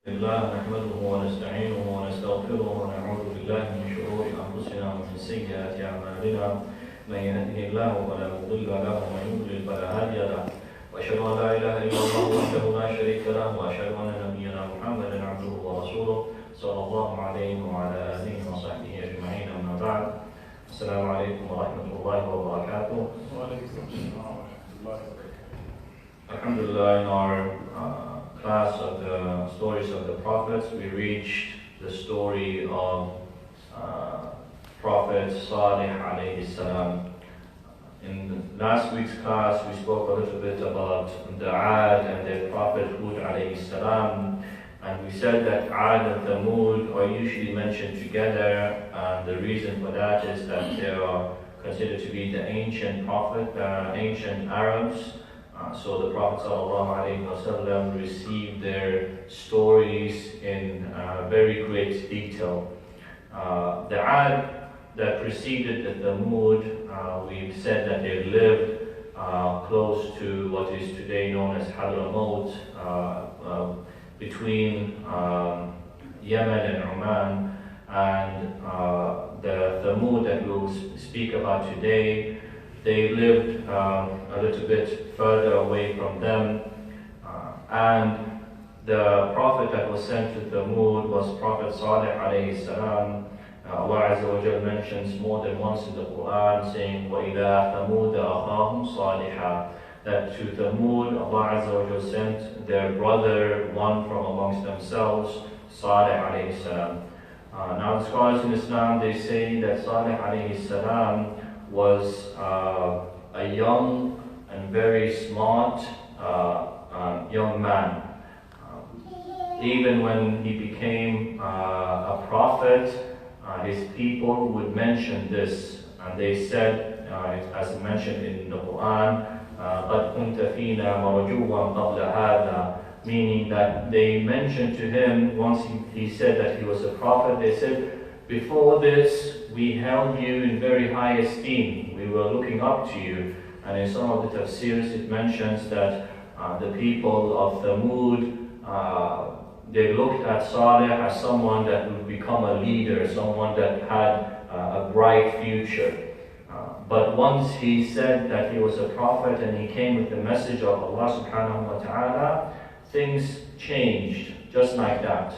الله نحمده ونستعينه ونستغفره ونعوذ بالله من شرور أنفسنا ومن سيئات أعمالنا من يهده الله فلا مضل له ومن يضلل فلا هادي له وأشهد أن لا إله إلا الله وحده لا شريك له وأشهد أن نبينا محمدا عبده ورسوله صلى الله عليه وعلى آله وصحبه أجمعين أما بعد السلام عليكم ورحمة الله وبركاته. Alhamdulillah, in our class of the stories of the prophets, we reached the story of Prophet Salih alayhi salam. In last week's class, we spoke a little bit about the Ad and their prophet Hud alayhi salam, and we said that Ad and Thamud are usually mentioned together, and the reason for that is that they are considered to be the ancient ancient Arabs. So the Prophet ﷺ received their stories in very great detail. The Ad that preceded the Thamud, we've said that they lived close to what is today known as Hadramaut, between Yemen and Oman, and the Thamud that we'll speak about today, they lived a little bit further away from them, and the prophet that was sent to Thamud was Prophet Salih alayhi salam. Allah Azza wa Jal mentions more than once in the Quran saying, وَإِلَىٰ ثَمُودَ أَخَاهُمْ صَالِحًا, that to Thamud Allah Azza wa Jal sent their brother, one from amongst themselves, Salih alayhi salam. Now the scholars in Islam, they say that Salih alayhi salam was a young and very smart young man. Even when he became a prophet, his people would mention this, and they said, as mentioned in the Quran, قَدْ كُنْتَ فِينَا مَرْجُوًّا قَبْلَ هَذَا, meaning that they mentioned to him, once he said that he was a prophet, they said, before this, we held you in very high esteem. We were looking up to you. And in some of the tafsirs, it mentions that the people of Thamud, they looked at Salih as someone that would become a leader, someone that had a bright future. But once he said that he was a prophet and he came with the message of Allah subhanahu wa ta'ala, things changed just like that.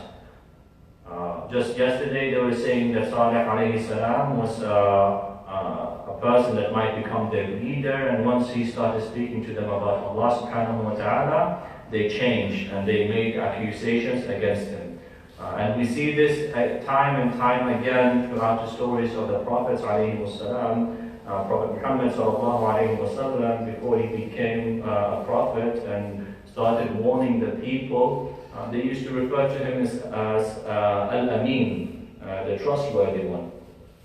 Just yesterday they were saying that Salih alayhi salam was a person that might become their leader, and once he started speaking to them about Allah subhanahu wa ta'ala, they changed and they made accusations against him. And we see this time and time again throughout the stories of the prophets alayhi wasalam. Prophet Mohamed sallallahu alayhi wasallam, before he became a prophet and started warning the people, they used to refer to him as Al-Amin, the trustworthy one.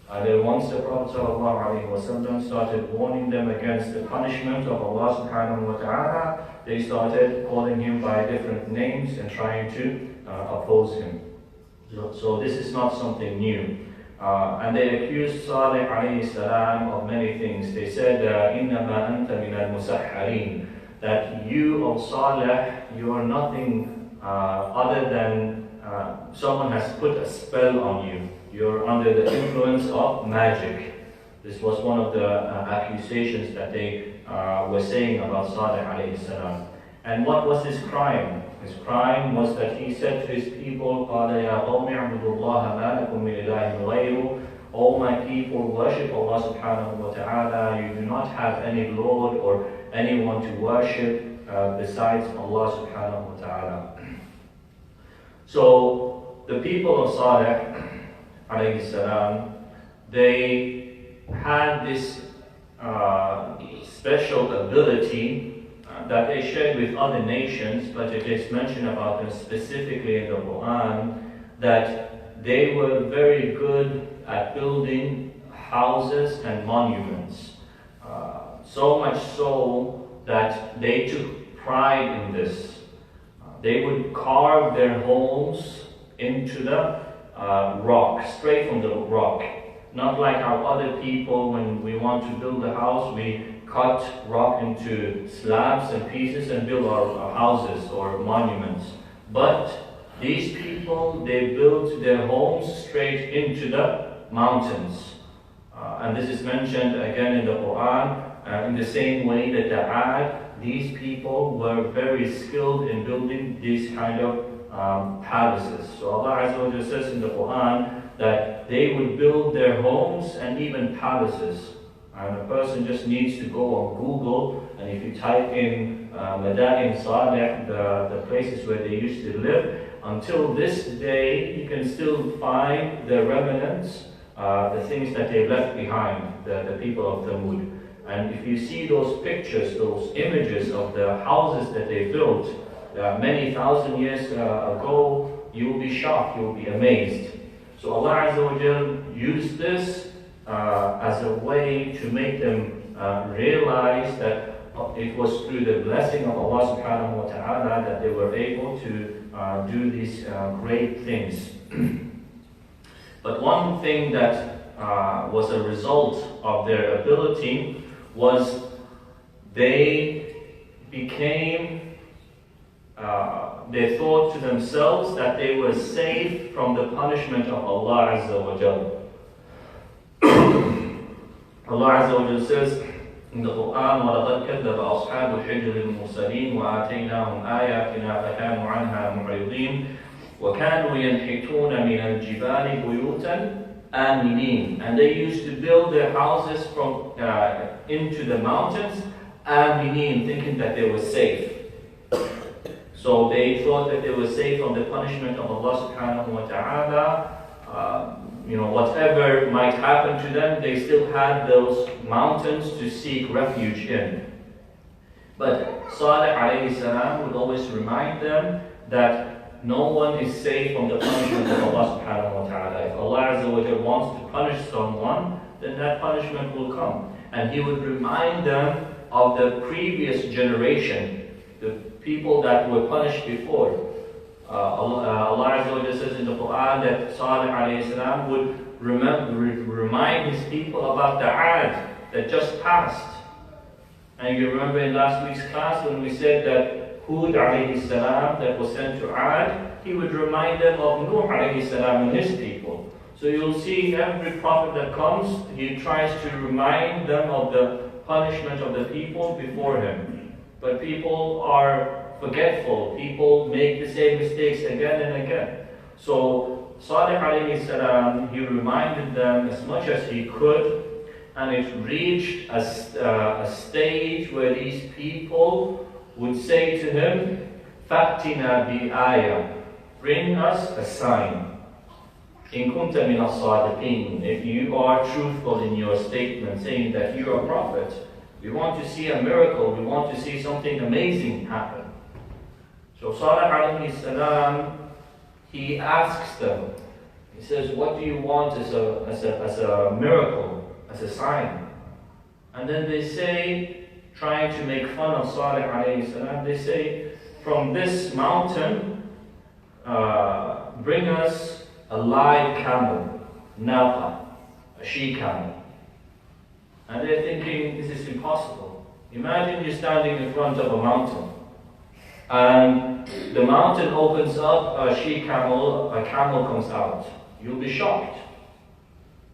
And then once the Prophet ﷺ started warning them against the punishment of Allah subhanahu wa ta'ala, they started calling him by different names and trying to oppose him. So this is not something new. And they accused Salih alayhi salam of many things. They said, إِنَّمَا أَنْتَ مِنَ الْمُسَحَّرِينَ, that you, O Salih, you are nothing other than someone has put a spell on you. You're under the influence of magic. This was one of the accusations that they were saying about Salih alayhi salam. And what was his crime? His crime was that he said to his people, قَالَ يَا قَوْمِ اعْبُدُوا اللَّهَ مَا لَكُم مِّنْ إِلَٰهٍ غَيْرُهُ, O my people, worship Allah subhanahu wa ta'ala. You do not have any Lord or anyone to worship besides Allah subhanahu wa ta'ala. So the people of Salih alayhi salam, they had this special ability that they shared with other nations, but it is mentioned about them specifically in the Quran, that they were very good at building houses and monuments. So much so that they took pride in this. They would carve their homes into the rock, straight from the rock. Not like how other people, when we want to build a house, we cut rock into slabs and pieces and build our houses or monuments. But These people, they built their homes straight into the mountains. And this is mentioned again in the Quran, in the same way that the Ad, these people were very skilled in building these kind of palaces. So Allah Azza wa Jalla says in the Quran that they would build their homes and even palaces. And a person just needs to go on Google, and if you type in Madain Saleh, the places where they used to live, until this day you can still find the remnants, the things that they left behind, the people of Thamud. And if you see those pictures, those images of the houses that they built many thousand years ago, you will be shocked, you will be amazed. So Allah Azza wa Jal used this as a way to make them realize that it was through the blessing of Allah subhanahu wa ta'ala that they were able to do these great things. But one thing that was a result of their ability was they became, they thought to themselves that they were safe from the punishment of Allah Azza wa Jalla. Allah Azza wa Jalla says in the Quran, وَلَقَدْ كَذَّبَ أَصْحَابُ الْحِجْرِ الْمُرْسَلِينَ وَآتَيْنَاهُمْ آيَاتِنَا فَكَانُوا عَنْهَا مُعْرِضِينَ وَكَانُوا يَنْحِتُونَ مِنَ الْجِبَالِ بُيُوتًا آمِنِينَ. And they used to build their houses from into the mountains, آمِنِينَ, thinking that they were safe. So they thought that they were safe from the punishment of Allah subhanahu wa ta'ala. Whatever might happen to them, they still had those mountains to seek refuge in. But Salih alayhi salam would always remind them that no one is safe from the punishment of Allah subhanahu wa ta'ala. If Allah Azza wa Jalla wants to punish someone, then that punishment will come. And he would remind them of the previous generation, the people that were punished before. Allah Azza wa Jalla says in the Quran that Salih alayhi salam would remind his people about the Ad that just passed. And you remember in last week's class when we said that Hud alayhi salam that was sent to Ad, he would remind them of Nuh alayhi salam and his people. So you'll see every prophet that comes, he tries to remind them of the punishment of the people before him. But people are forgetful. People make the same mistakes again and again. So Salih alayhi salam, he reminded them as much as he could, and it reached a stage where these people would say to him, "Fa'tina bi-ayah, bring us a sign. In kunta min as-sadiqin, if you are truthful in your statement saying that you are a prophet, we want to see a miracle, we want to see something amazing happen." So Salih alayhi salam, he asks them, he says, "What do you want as a miracle, as a sign?" And then they say, trying to make fun of Salih alayhi salam, they say, "From this mountain, bring us a live camel, naqa, a she camel." And they're thinking, this is impossible. Imagine you're standing in front of a mountain, and the mountain opens up, a camel comes out. You'll be shocked.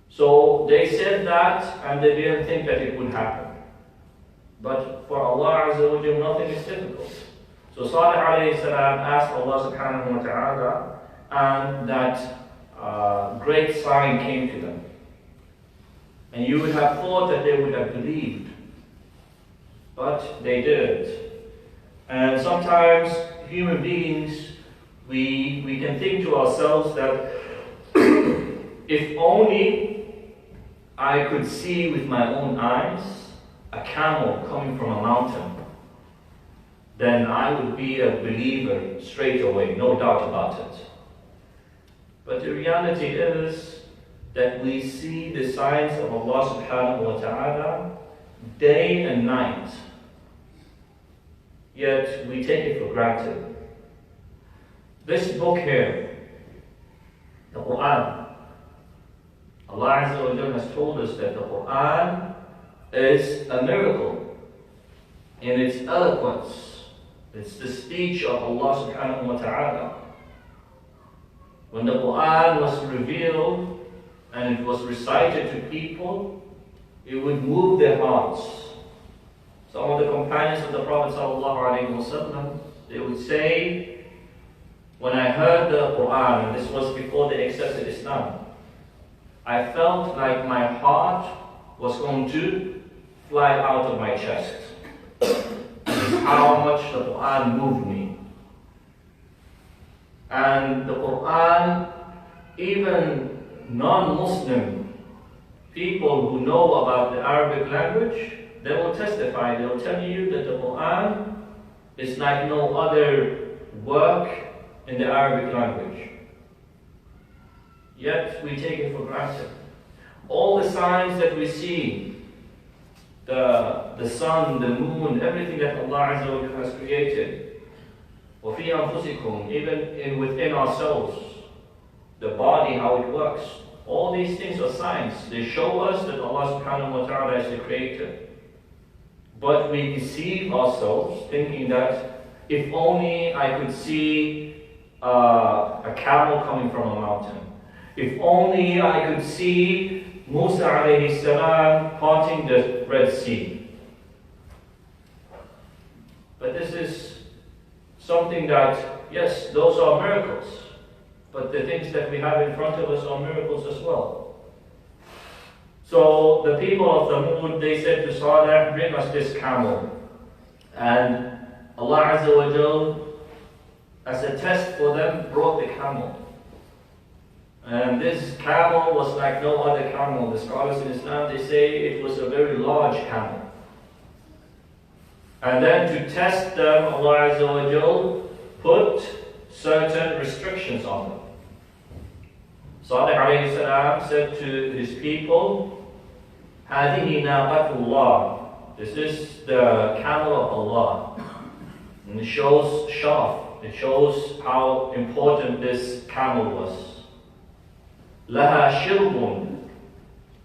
So they said that, and they didn't think that it would happen. But for Allah Azza wa Jalla, nothing is difficult. So Salih alayhi salam asked Allah subhanahu wa ta'ala, and that great sign came to them. And you would have thought that they would have believed, but they didn't. And sometimes human beings, we can think to ourselves that if only I could see with my own eyes a camel coming from a mountain, then I would be a believer straight away, no doubt about it. But the reality is that we see the signs of Allah subhanahu wa ta'ala day and night, yet we take it for granted. This book here, the Quran, Allah Azza wa Jalla has told us that the Quran is a miracle in its eloquence. It's the speech of Allah subhanahu wa ta'ala. when the Quran was revealed and it was recited to people, it would move their hearts. Some of the companions of the Prophet ﷺ, they would say, when I heard the Quran, and this was before they accepted Islam, I felt like my heart was going to fly out of my chest. How much the Quran moved me. And the Quran, even non-Muslim people who know about the Arabic language, they will testify, they will tell you that the Quran is like no other work in the Arabic language. Yet we take it for granted. All the signs that we see, the sun, the moon, everything that Allah Azza wa Jalla has created, وَفِي أَنفُسِكُمْ, even within ourselves, the body, how it works, all these things are signs. They show us that Allah subhanahu wa ta'ala is the creator. But we deceive ourselves thinking that if only I could see a camel coming from a mountain, if only I could see Musa alayhi salam parting the Red Sea. But this is something that, yes, those are miracles. But the things that we have in front of us are miracles as well. So the people of Thamud, they said to Saleh, bring us this camel. And Allah Azza wa Jal, as a test for them, brought the camel. And this camel was like no other camel. The scholars in Islam, they say it was a very large camel. And then to test them, Allah Azza wa Jal put certain restrictions on them. Salih alayhi salam said to his people, هَذِهِ نَاقَةُ اللَّهِ, this is the camel of Allah. And it shows sharaf, it shows how important this camel was. لَهَا شِرْبٌ,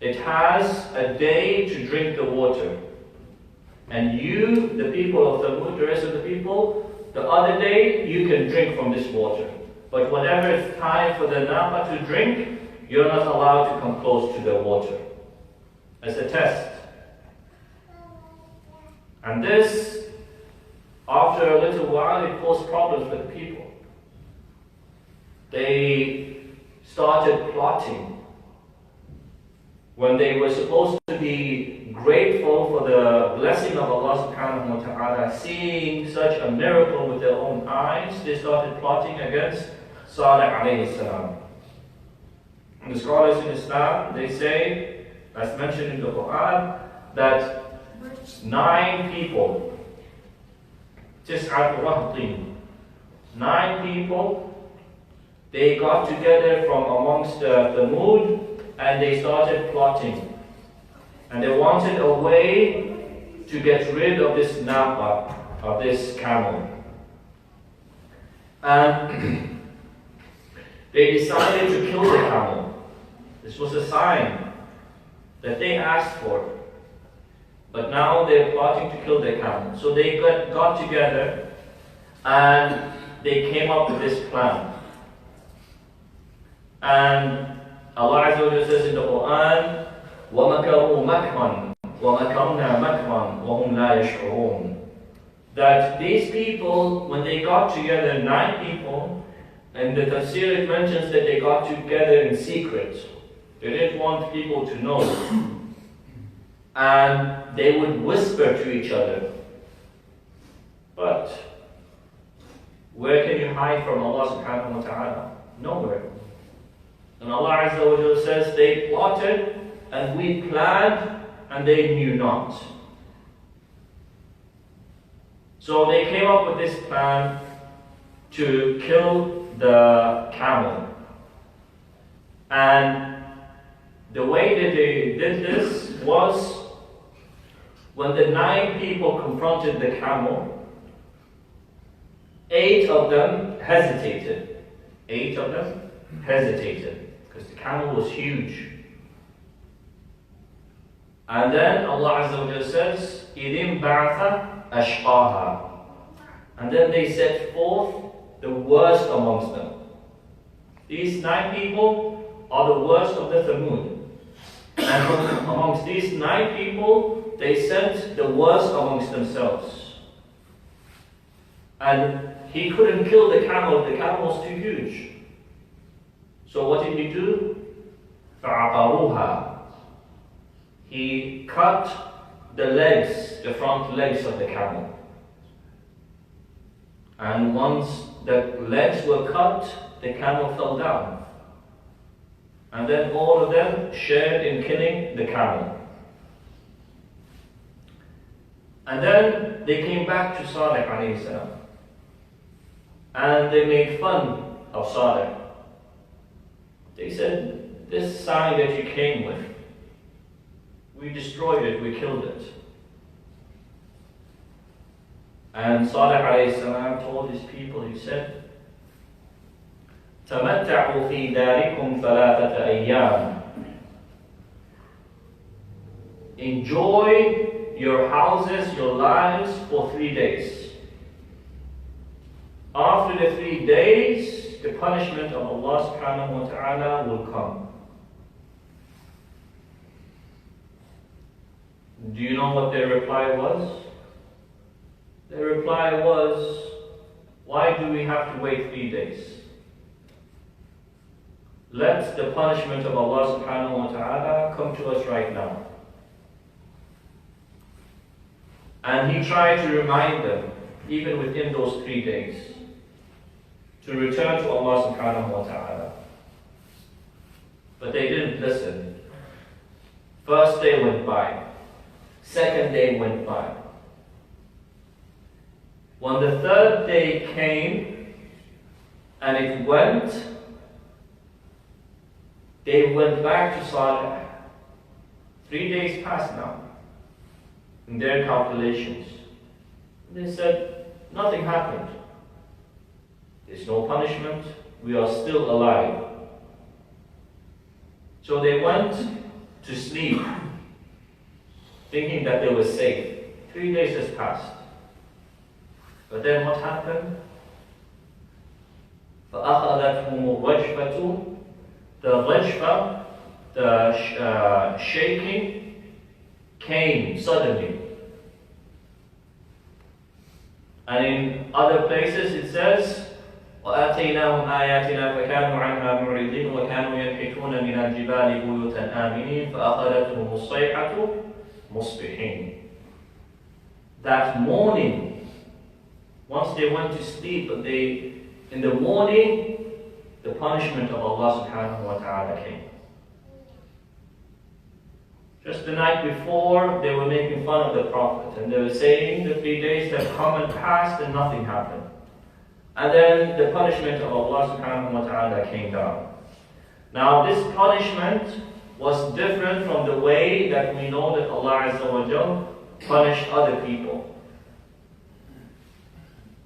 it has a day to drink the water. And you, the people of Thamud, the rest of the people, the other day, you can drink from this water. But whenever it's time for the naqa to drink, you're not allowed to come close to the water. As a test. And this, after a little while, it caused problems with the people. They started plotting. When they were supposed to be grateful for the blessing of Allah subhanahu wa ta'ala, seeing such a miracle with their own eyes, they started plotting against Salih alayhi salam. And the scholars in Islam, they say, as mentioned in the Quran, that 9 people, 9 people, they got together from amongst the Thamud and they started plotting. And they wanted a way to get rid of this naqa, of this camel. And they decided to kill the camel. This was a sign that they asked for. But now they're plotting to kill the camel. So they got together and they came up with this plan. And Allah Azza wa Jalla says in the Quran, وَمَكَرُوا مَكْرًا وَمَكَرْنَا مَكْرًا وَهُمْ لَا يَشْعُرُونَ, that these people, when they got together, 9 people, and the tafsir it mentions that they got together in secret. They didn't want people to know. And they would whisper to each other. But where can you hide from Allah subhanahu wa ta'ala? Nowhere. And Allah Azza wa Jalla says they plotted and we planned and they knew not. So they came up with this plan to kill the camel. And the way that they did this was when the 9 people confronted the camel, 8 of them hesitated. 8 of them hesitated because the camel was huge. And then Allah Azza wa Jalla says, إِذٍ بَعْثَ أَشْقَاهَا, and then they set forth the worst amongst them. These 9 people are the worst of the Thamud. And amongst these 9 people, they sent the worst amongst themselves. And he couldn't kill the camel was too huge. So what did he do? فَعَقَرُوهَا. He cut the legs, the front legs of the camel. And once the legs were cut, the camel fell down. And then all of them shared in killing the camel. And then they came back to Salih alayhi salam. And they made fun of Salih. They said, this sign that you came with, we destroyed it, we killed it. And Salih alayhi salam told his people, he said, تَمَتَّعُوا فِي دَارِكُمْ ثَلَاثَةَ أَيَّامٍ. Enjoy your houses, your lives for 3 days. After the 3 days, the punishment of Allah subhanahu wa ta'ala will come. Do you know what their reply was? Their reply was, why do we have to wait 3 days? Let the punishment of Allah subhanahu wa ta'ala come to us right now. And he tried to remind them, even within those 3 days, to return to Allah subhanahu wa ta'ala. But they didn't listen. First day went by. Second day went by. When the third day came, and it went, they went back to Salih. 3 days passed now, in their calculations. They said, nothing happened. There's no punishment. We are still alive. So they went to sleep, thinking that they were safe. 3 days has passed. But then what happened? فَأَخَذَتْهُمُ الرَّجْفَةُ. The rajfa, the shaking, came suddenly. And in other places it says, وَآتَيْنَاهُمْ آيَاتِنَا فَكَانُوا عَنْهَا مُعْرِضِينَ وَكَانُوا يَنْحِتُونَ مِنَ الْجِبَالِ بُيُوتًا آمِنِينَ فَأَخَذَتْهُمُ الصَّيْحَةُ مُصْبِحِينَ. That morning, once they went to sleep, in the morning, the punishment of Allah subhanahu wa ta'ala came. Just the night before, they were making fun of the Prophet, and they were saying the 3 days have come and passed and nothing happened. And then the punishment of Allah subhanahu wa ta'ala came down. Now this punishment was different from the way that we know that Allah Azza wa Jal punished other people.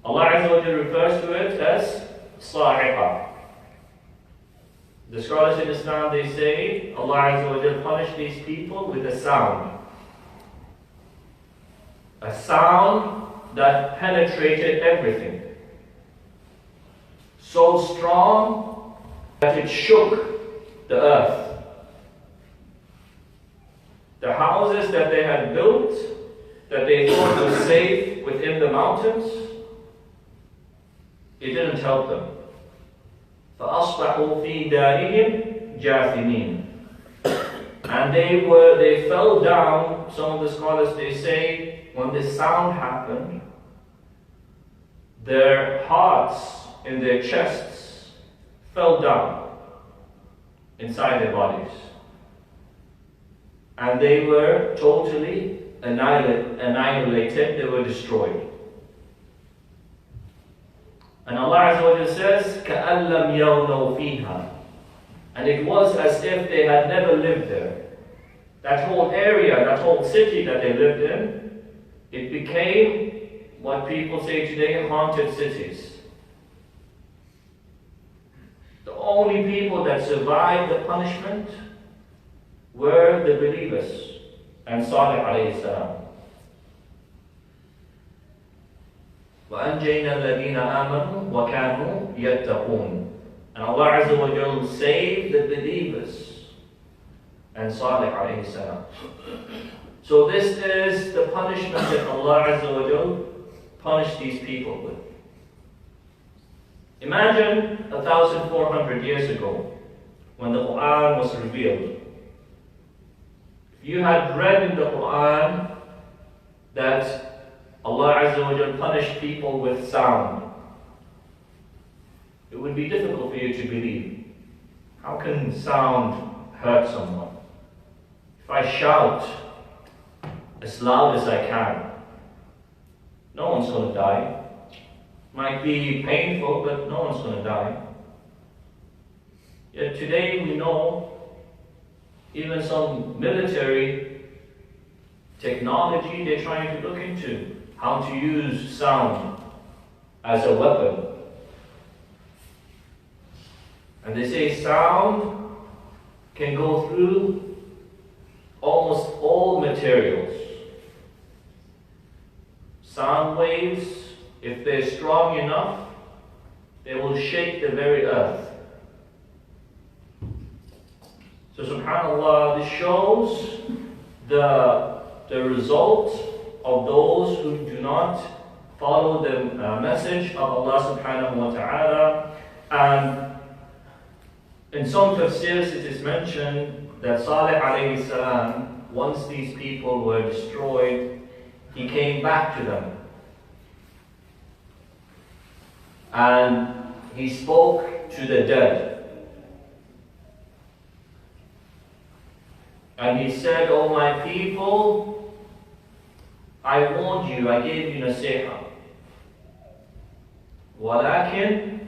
Allah Azza wa Jal refers to it as sa'iqah. The scholars in Islam, they say Allah Azza wa Jal punished these people with a sound. A sound that penetrated everything. So strong that it shook the earth. The houses that they had built, that they thought were safe within the mountains, it didn't help them. فَأَصْبَحُوا فِي دَارِهِمْ جَاثِمِينَ. And they fell down. Some of the scholars, they say, when this sound happened, their hearts in their chests fell down inside their bodies. And they were totally annihilated, they were destroyed. And Allah Azza wa Jalla says, كَأَلَّمْ يَغْنَوْا فِيهَا. And it was as if they had never lived there. That whole area, that whole city that they lived in, it became what people say today, haunted cities. The only people that survived the punishment were the believers and Salih alayhi salam. وَأَنْجَيْنَا الَّذِينَ آمَنُوا وَكَانُوا يَتَّقُونَ. And Allah Azza wa Jal saved the believers and Salih alayhi salam. So this is the punishment that Allah Azza wa Jal punished these people with. Imagine 1,400 years ago when the Quran was revealed. If you had read in the Quran that Allah Azza wa Jal punished people with sound, it would be difficult for you to believe. How can sound hurt someone? If I shout as loud as I can, no one's going to die. Might be painful, but no one's going to die. Yet today we know even some military technology they're trying to look into how to use sound as a weapon. And they say sound can go through almost all materials. Sound waves, if they're strong enough, they will shake the very earth. So subhanAllah, this shows the result of those who do not follow the message of Allah subhanahu wa ta'ala. And in some tafsirs it is mentioned that Salih alayhi salam, once these people were destroyed, he came back to them. And he spoke to the dead. And he said, "O my people, I warned you, I gave you nasiha. وَلَكِنْ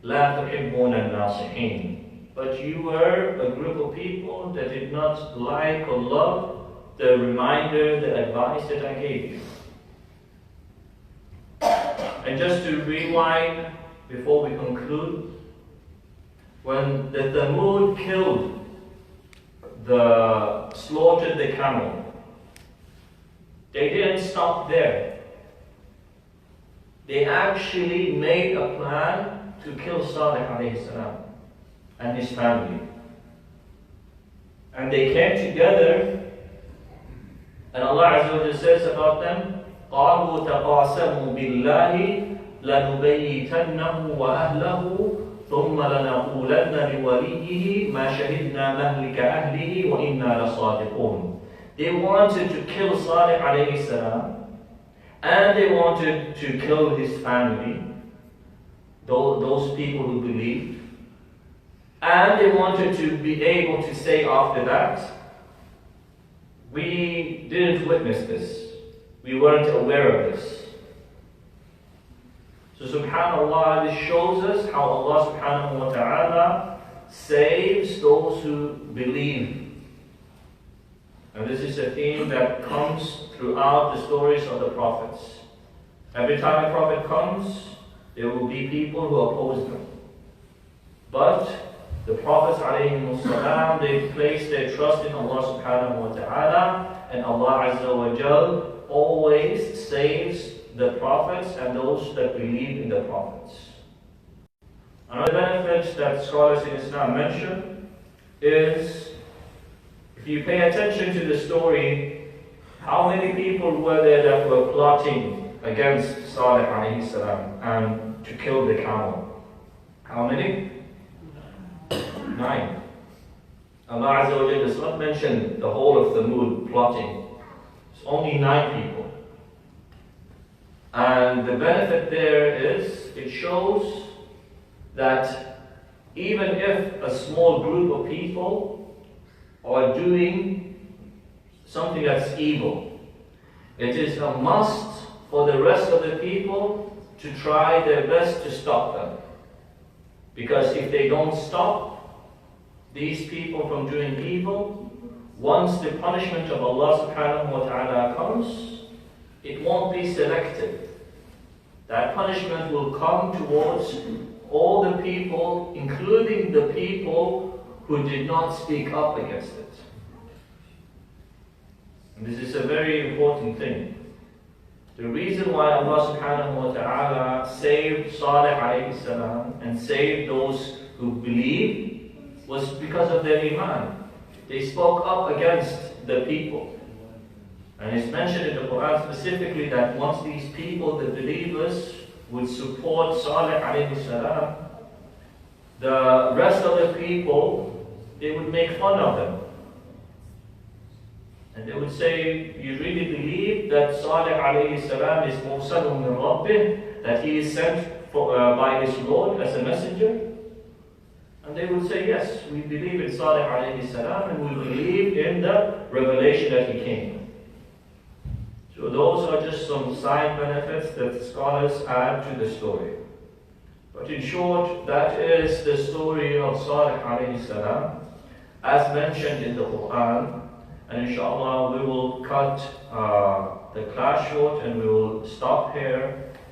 لَا تُحِبُّونَ النَّاصِحِينَ." But you were a group of people that did not like or love the reminder, the advice that I gave you. And just to rewind before we conclude, when the Thamud slaughtered the camel, they didn't stop there. They actually made a plan to kill Salih alayhi salam and his family. And they came together, and Allah Azza wa Jalla says about them, قالوا تقاسموا بالله لنبيتنه وأهله ثم لنقولن لوليه ما شهدنا مهلك أهله وإنا لصادقون. They wanted to kill Salih alayhi salam, and they wanted to kill his family, those people who believed, and they wanted to be able to say after that, we didn't witness this. We weren't aware of this. So subhanAllah, this shows us how Allah subhanahu wa ta'ala saves those who believe. And this is a theme that comes throughout the stories of the prophets. Every time a prophet comes, there will be people who oppose them. But the prophets alayhimus salam, they place their trust in Allah subhanahu wa ta'ala, and Allah Azza wa Jal always saves the prophets and those that believe in the prophets. Another benefit that scholars in Islam mention is, if you pay attention to the story, how many people were there that were plotting against Salih alayhi salam and to kill the camel? How many? 9. Allah Azza wa Jalla does not mention the whole of Thamud plotting. It's only 9 people. And the benefit there is, it shows that even if a small group of people are doing something that's evil, it is a must for the rest of the people to try their best to stop them. Because if they don't stop these people from doing evil, once the punishment of Allah subhanahu wa ta'ala comes, it won't be selective. That punishment will come towards all the people, including the people who did not speak up against it. And this is a very important thing. The reason why Allah subhanahu wa ta'ala saved Salih alayhi salam and saved those who believed was because of their iman. They spoke up against the people. And it's mentioned in the Quran specifically that once these people, the believers, would support Salih alayhi salam, the rest of the people, they would make fun of them. And they would say, you really believe that Salih alayhi salam is mursalun min Rabbih, that he is sent by his Lord as a messenger? And they would say, yes, we believe in Salih alayhi salam and we believe in the revelation that he came. So those are just some side benefits that scholars add to the story. But in short, that is the story of Salih alayhi salam, as mentioned in the Quran. And inshallah, we will cut the class short and we will stop here.